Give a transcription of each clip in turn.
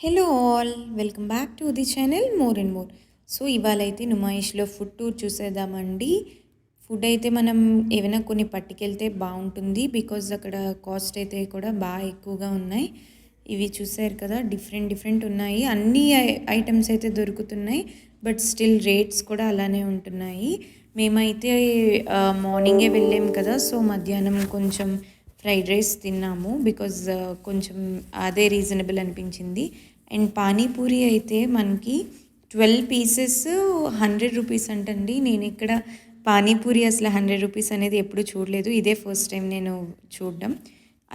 Hello all, welcome back to the channel more and more. So ఇవాళ అయితే నుమాయిష్లో food tour చూసేద్దామండి. Food అయితే మనం ఏమైనా కొన్ని పట్టుకెళ్తే బాగుంటుంది, బికాజ్ అక్కడ కాస్ట్ అయితే కూడా బాగా ఎక్కువగా ఉన్నాయి. ఇవి చూసారు కదా, డిఫరెంట్ డిఫరెంట్ ఉన్నాయి. అన్ని ఐటమ్స్ అయితే దొరుకుతున్నాయి, బట్ స్టిల్ రేట్స్ కూడా అలానే ఉంటున్నాయి. మేమైతే మార్నింగే వెళ్ళాం కదా, సో మధ్యాహ్నం కొంచెం ఫ్రైడ్ రైస్ తిన్నాము, బికాజ్ కొంచెం అదే రీజనబుల్ అనిపించింది. అండ్ పానీపూరి అయితే మనకి 12 పీసెస్ 100 రూపీస్ అంటండి. నేను ఇక్కడ పానీపూరి అసలు 100 రూపీస్ అనేది ఎప్పుడు చూడలేదు, ఇదే ఫస్ట్ టైం నేను చూడడం.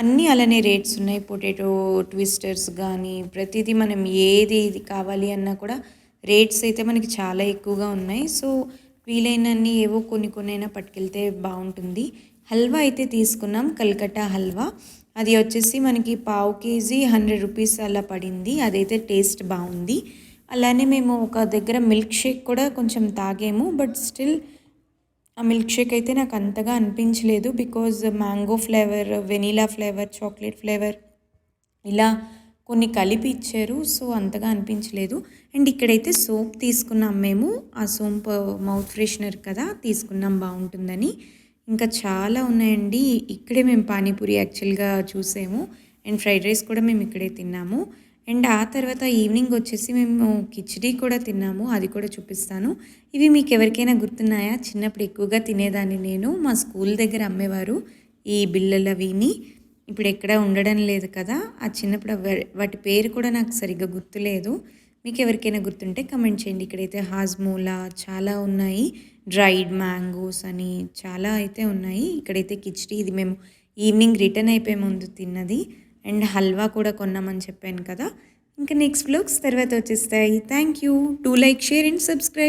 అన్నీ అలానే రేట్స్ ఉన్నాయి. పొటాటో ట్విస్టర్స్ కానీ ప్రతిదీ మనం ఏది ఇది కావాలి అన్నా కూడా రేట్స్ అయితే మనకి చాలా ఎక్కువగా ఉన్నాయి. సో వీలైనన్ని ఏవో కొన్ని అయినా పట్టుకెళ్తే బాగుంటుంది. హల్వా అయితే తీసుకున్నాం, కల్కట్టా హల్వా. అది వచ్చేసి మనకి పావు కేజీ 100 రూపీస్ అలా పడింది. అదైతే టేస్ట్ బాగుంది. అలానే మేము ఒక దగ్గర మిల్క్ షేక్ కూడా కొంచెం తాగాము, బట్ స్టిల్ ఆ మిల్క్ షేక్ అయితే నాకు అంతగా అనిపించలేదు, because mango flavour, vanilla flavour, chocolate flavour ఇలా కొన్ని కలిపి ఇచ్చారు, సో అంతగా అనిపించలేదు. అండ్ ఇక్కడైతే సోప్ తీసుకున్నాం మేము. ఆ సోప్ మౌత్ ఫ్రెషనర్ కదా తీసుకున్నాం, బాగుంటుందని. ఇంకా చాలా ఉన్నాయండి. ఇక్కడే మేము పానీపూరి యాక్చువల్గా చూసాము, అండ్ ఫ్రైడ్ రైస్ కూడా మేము ఇక్కడే తిన్నాము. అండ్ ఆ తర్వాత ఈవినింగ్ వచ్చేసి మేము కిచిడీ కూడా తిన్నాము, అది కూడా చూపిస్తాను. ఇవి మీకు ఎవరికైనా గుర్తున్నాయా? చిన్నప్పుడు ఎక్కువగా తినేదాన్ని నేను. మా స్కూల్ దగ్గర అమ్మేవారు ఈ బిళ్ళలు అవిని. ఇప్పుడు ఎక్కడ ఉండడం లేదు కదా. ఆ చిన్నప్పుడు వాటి పేరు కూడా నాకు సరిగ్గా గుర్తులేదు. మీకు ఎవరికైనా గుర్తుంటే కమెంట్ చేయండి. ఇక్కడైతే హాజ్మోలా చాలా ఉన్నాయి, డ్రైడ్ మ్యాంగోస్ అని చాలా అయితే ఉన్నాయి. ఇక్కడైతే కిచిడి, ఇది మేము ఈవినింగ్ రిటర్న్ అయిపోయే ముందు తిన్నది. అండ్ హల్వా కూడా కొన్నామని చెప్పాను కదా. ఇంకా నెక్స్ట్ వ్లాగ్స్ తర్వాత వచ్చేస్తాయి. Thank you. Do like, share and subscribe.